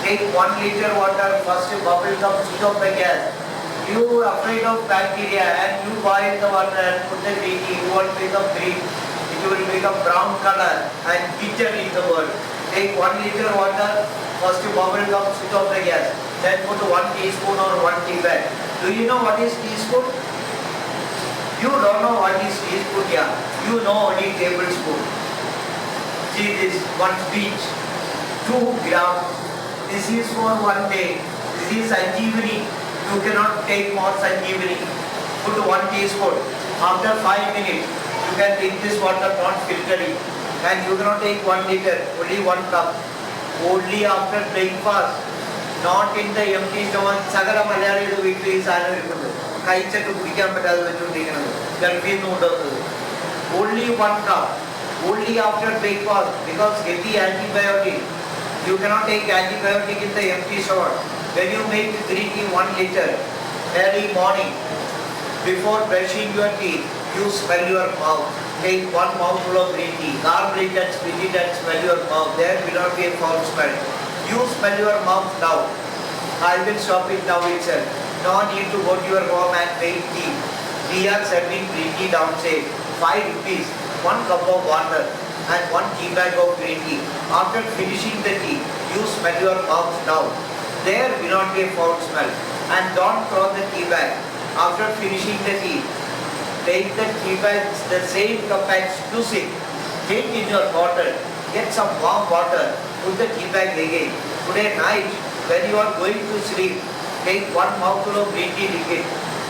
Take 1 liter water, first bubble comes switch off the gas. You are afraid of bacteria and you boil the water and put the green tea, you won't become green. It will become brown color and bitter in the world. Take 1 liter water, first bubble comes switch off the gas. Then put 1 teaspoon or 1 tea bag. Do you know what is teaspoon? You don't know what is teaspoon, yeah. You know only tablespoon. See this, 1 speech, 2 grams. This is for 1 day. This is Sanjeevani. You cannot take more Sanjeevani. Put 1 teaspoon. After 5 minutes, you can drink this water, not filtering. And you cannot take 1 liter, only 1 cup. Only after breakfast, not in the empty stomach. Sagala Malayali weekly is കഴിച്ചിട്ട് കുടിക്കാൻ പറ്റാതെ വെച്ചുകൊണ്ടിരിക്കുന്നത് ഗൾഫിൽ only 1 cup, only after breakfast, because heavy antibiotic. You cannot take antibiotic in the empty stomach. When you make green tea 1 liter, early morning, before brushing your teeth, you smell your mouth. Take 1 mouthful of green tea, gargle it and spit it and smell your mouth. There will not be a foul smell. You smell your mouth now. I will stop it now itself. No need to go to your home and make tea. We are serving green tea downstairs. 5 rupees, 1 cup of water and 1 tea bag of green tea. After finishing the tea, you smell your mouth now. There will not be a foul smell. And don't throw the tea bag. After finishing the tea, take the tea bag, the same cup and squeeze it. Take in your bottle, get some warm water, put the tea bag again. Today night, when you are going to sleep, take 1 mouthful of green tea liquid.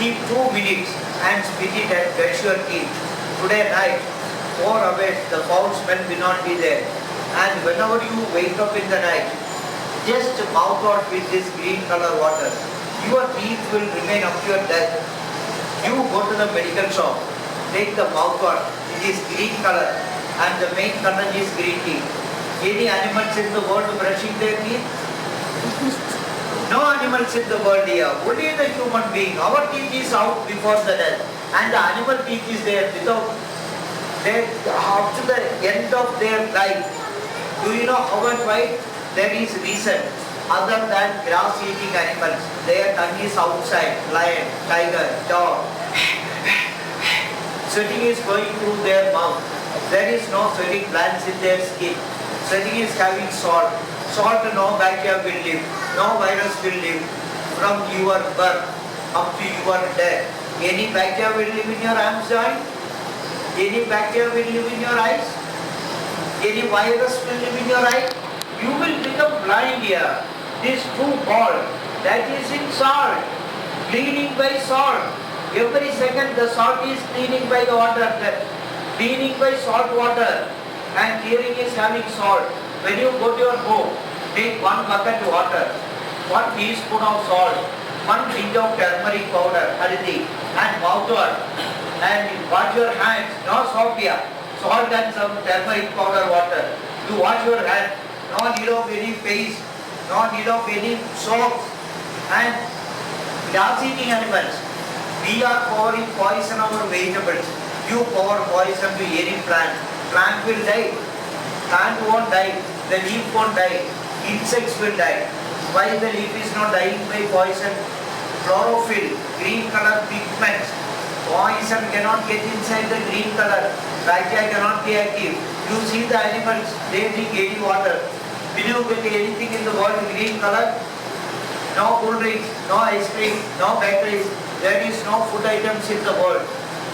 Keep 2 minutes and spit it and brush your teeth. Today night, 4 hours, the foul smell will not be there. And whenever you wake up in the night, just mouthwash with this green color water. Your teeth will remain up to your death. You go to the medical shop, take the mouthwash, it is green color and the main color is green tea. Any animals in the world brushing their teeth? No animals in the world here, only the human being. Our teeth is out before the death and the animal teeth is there without, up to the end of their life. Do you know how and why? There is reason. Other than grass eating animals, their tongue is outside. Lion, tiger, dog. Sweating is going through their mouth. There is no sweating glands in their skin. Sweating is having salt. Salt, no bacteria will live. No virus will live from your birth up to your death. Any bacteria will live in your arms joint? Any bacteria will live in your eyes? Any virus will live in your eye? You will become blind here. This true ball, that is in salt, cleaning by salt. Every second the salt is cleaning by the water, cleaning by salt water, and hearing is having salt. When you go to your home, take 1 bucket water, 1 teaspoon of salt, 1 pinch of turmeric powder, haldi, and mouthwash, and wash your hands, no soap here, salt and some turmeric powder water. You wash your hands, no need of any paste, no need of any soaps. And grass eating animals, we are pouring poison on our vegetables. You pour poison to any plant, plant will die. Plant won't die, the leaf won't die, insects will die. Why the leaf is not dying by poison? Chlorophyll, green color pigments. Poison cannot get inside the green color. Bacteria cannot be active. You see the animals, they drink any water. Will you get anything in the world green color? No cool drinks, no ice cream, no batteries. There is no food items in the world.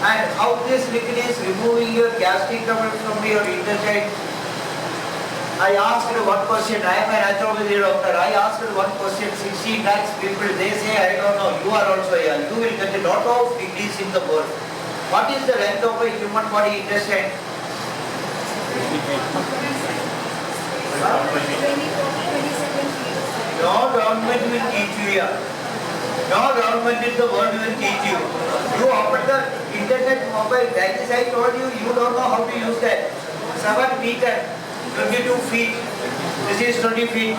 And how this liquid is removing your gastric trouble from your intestine? I asked 1 question, I am a naturopathy doctor. I asked 1 question, 16 lakhs people, they say, I don't know, you are also here. You will get a lot of degrees in the world. What is the length of a human body intestine? No government will teach you here. No government in the world will teach you. You open the internet mobile, that is I told you, you don't know how to use that. 7 meters, 22 feet. This is 20 feet.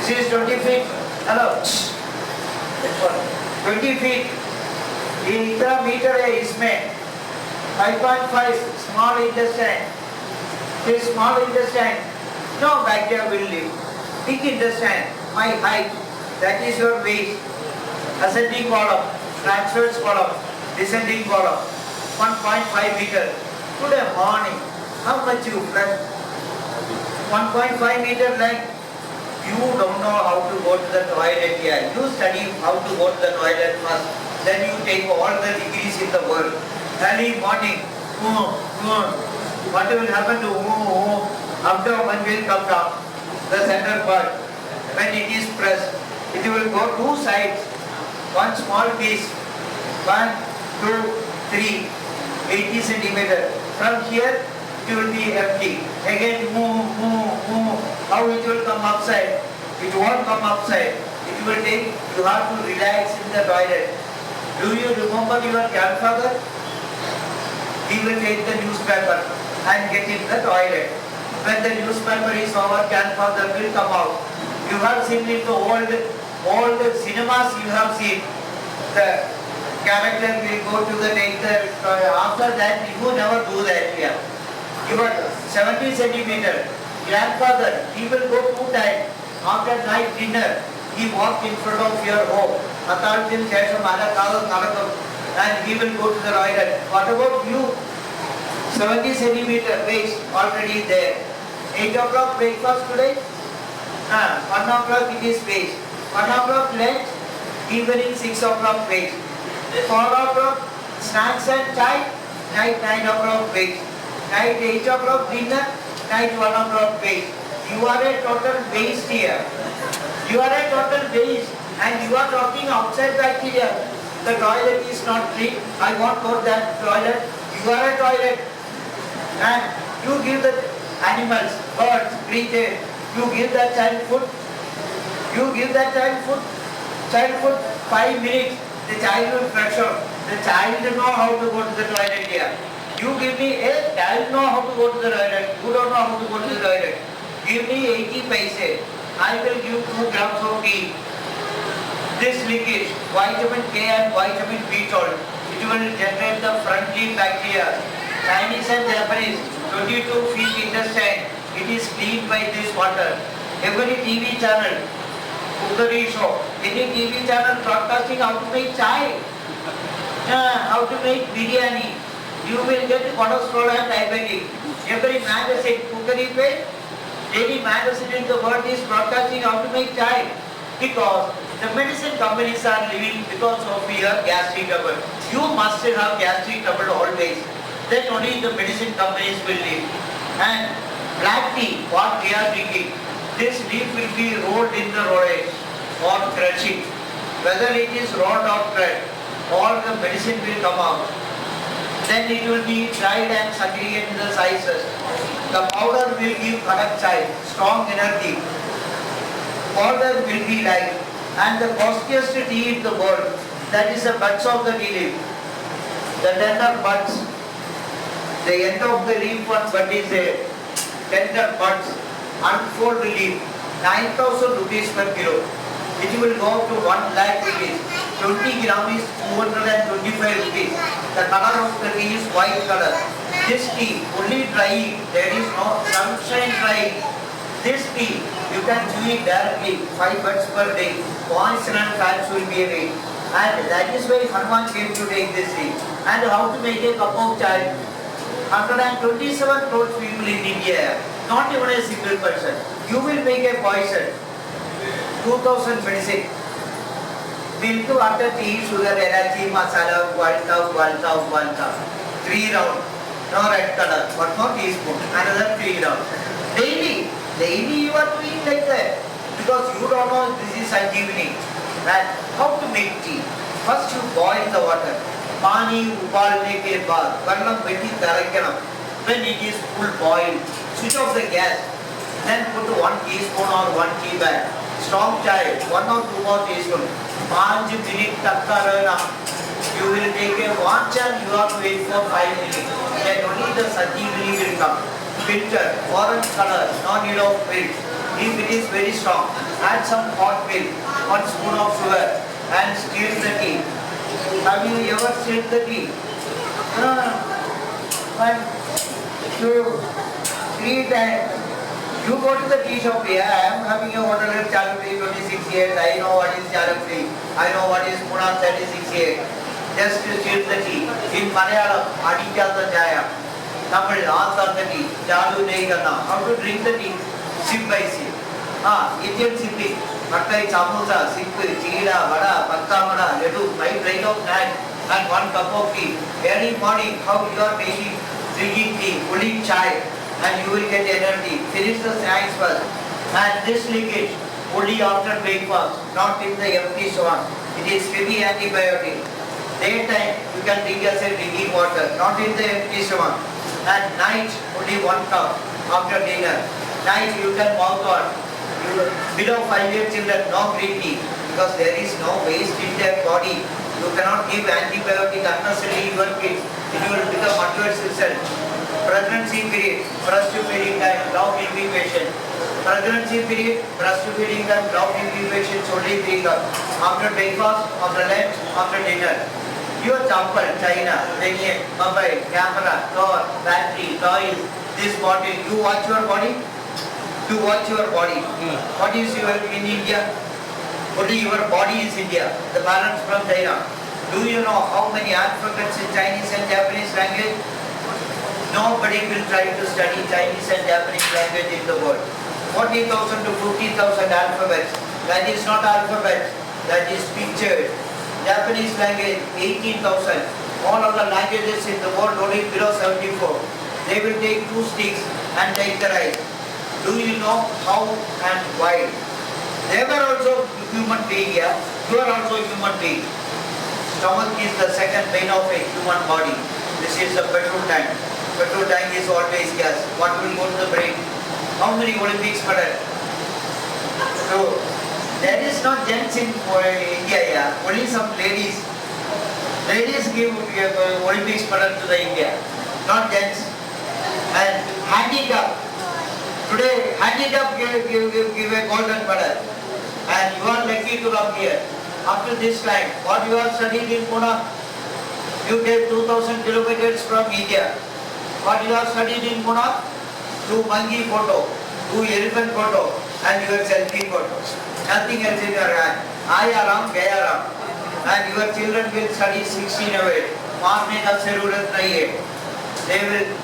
This is 20 feet. Hello. 20 feet. इतना metre है इसमें 5.5 small intestine. This small intestine, no bacteria will live. Thick intestine, my height, that is your waist. Ascending column, transverse column, descending column, 1.5 meter. Today morning, how much you flush? 1.5 meter length. You don't know how to go to the toilet here. You study how to go to the toilet first. Then you take all the degrees in the world. Early morning, what will happen to abdomen will come down. The center part. When it is pressed, it will go two sides. One small piece. 1, 2, 3, 80 centimeter. From here, it will be empty. Again, how it will come upside? It won't come upside. It will take, you have to relax in the toilet. Do you remember your grandfather? He will take the newspaper and get in the toilet. When the newspaper is over, grandfather will come out. You have seen in the old cinemas, you have seen the character will go to the take the after that you never do that here. Your 70 centimeter grandfather, he will go 2 times. After night dinner, he walk in front of your home. And he will go to the toilet. What about you? 70 centimeter waist already there. 8 o'clock breakfast today. 1 o'clock it is waist. 1 o'clock lunch, evening 6 o'clock waist. 4 o'clock snacks and chai, night 9 o'clock waist. Night 8 o'clock dinner, night 1 o'clock waste. You are a total waste here. You are a total waste and you are talking outside bacteria. The toilet is not clean. I won't go that toilet. You are a toilet. And you give the animals, birds, creatures, you give that child food. You give that child food. Child food 5 minutes. The child will flush out. The child know how to go to the toilet here. You give me a child know how to go to the toilet. You don't know how to go to the toilet. Give me 80 paise. I will give 2 grams of tea. This liquid, vitamin K and vitamin B12, it will generate the friendly bacteria. Chinese and Japanese, 22 feet intestine, it is cleaned by this water. Every TV channel, cookery show, any TV channel broadcasting how to make chai, how to make biryani. You will get cholesterol and diabetes. Every magazine, cookery page, any magazine in the world is broadcasting how to make chai. Because the medicine companies are living because of your gastric trouble. You must have gastric trouble always. Then only the medicine companies will live. And black tea, what we are drinking, this leaf will be rolled in the rollage or crushing. Whether it is rolled or crushed, all the medicine will come out. Then it will be dried and segregated in the sizes. The powder will give kadak chai, strong energy. Powder will be light. And the costliest tea in the world, that is the buds of the tea leaf. The tender buds. The end of the leaf one bud is a tender buds. Unfold leaf. 9,000 rupees per kilo. It will go to 1 lakh rupees. 20 gram is 225 rupees. The color of the tea is white color. This tea, only drying, there is no sunshine drying. This tea, you can chew it directly, 5 buds per day. Poison and fats will be away. And that is why Hanuman came to take this tea. And how to make a cup of chai? 127 crore people in India, not even a single person. You will make a poison. 2026. Milk, water, tea, sugar, energy, masala, gualta. 3 rounds. No red color. 1 more teaspoon. Another 3 rounds. Daily you are doing like that. Because you don't know this is Sanjeevani. And how to make tea? First you boil the water. Pani ubalne ke baad. Varnam beti tarakyanam. When it is full boiled, switch off the gas. Then put 1 teaspoon or 1 tea bag. Strong chai, 1 or 2 more teaspoon. 5 minutes takka rehna. You will take a watch and you have to wait for 5 minutes. Then only the Sanjeevani will come. Filter, orange color, no need of milk. If it is very strong, add some hot milk, 1 spoon of sugar and stir the tea. Have you ever stirred the tea? 1, 2, 3 times. You go to the tea shop here, I am having a hotel at Charapuri 26 years, I know what is Charapuri, I know what is Pune 36 years. Just to sip the tea. In Malayalam, Aditya Jaya. Tamil, Answer the tea, Jalu Negana. How to drink the tea? Sip by sip. Indian sipping. Mattai Samosa, Sip, Chira, Vada, Pattamada, Ledu, 5 plate of naan and 1 cup of tea. Early morning, how you are making drinking tea, pulling chai, and you will get energy. Finish the snacks first. And this liquid, only after breakfast, not in the empty stomach. It is heavy antibiotic. Daytime, you can drink as a drinking water, not in the empty stomach. And night, only 1 cup after dinner. Night, you can mouth on. Below 5-year children, no green tea, because there is no waste in their body. You cannot give antibiotic unnecessarily to your kids. It will become adverse result. Pregnancy period, breastfeeding time, long incubation. Pregnancy period, breastfeeding time, long incubation, only 3 cups. After breakfast, after lunch, after dinner. Your example, China, Beijing, mobile, camera, car, battery, toys, this bottle. You watch your body? You watch your body. What is your in India? Only your body is India. The balance from China. Do you know how many alphabets in Chinese and Japanese language? Nobody will try to study Chinese and Japanese language in the world. 40,000 to 50,000 alphabets. That is not alphabet. That is pictures. Japanese language 18,000. All of the languages in the world only below 74. They will take 2 sticks and take the rice. Do you know how and why? They were also human being here. You are also human being. Stomach is the second vein of a human body. This is the petrol tank. Petrol tank is always gas. What will go to the brain? How many Olympics medals? So, there is no gents in India here. Only some ladies. Ladies give Olympics medal to the India. Not gents. And handicap. Today, handicap give a golden medal. And you are lucky to come here. After this time, what you are studying in Pune, you take 2,000 kilometers from India. What you are studying in Pune, do monkey photo, do elephant photo, and your selfie photo. Nothing else in your hand. Ayaram, Gayaram. And your children will study 16 away. Maarne ka zarurat nahi hai.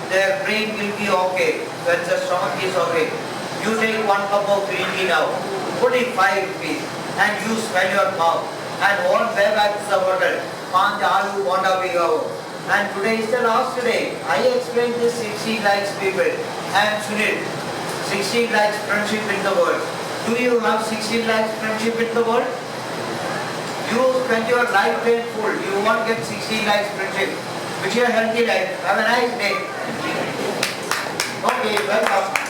Their brain will be okay when the stomach is okay. You take 1 cup of green tea now, put it 5 rupees, and you smell your mouth, and all way back to the hotel. 5 aloo bonda bhi ho. And today is the last day. I explained this 16 lakhs people. I am Sunil. 16 lakhs friendship in the world. Do you have 16 lakhs friendship in the world? You spend your life painful. You won't get 16 lakhs friendship. Wish you a healthy life. Have a nice day. Okay, welcome.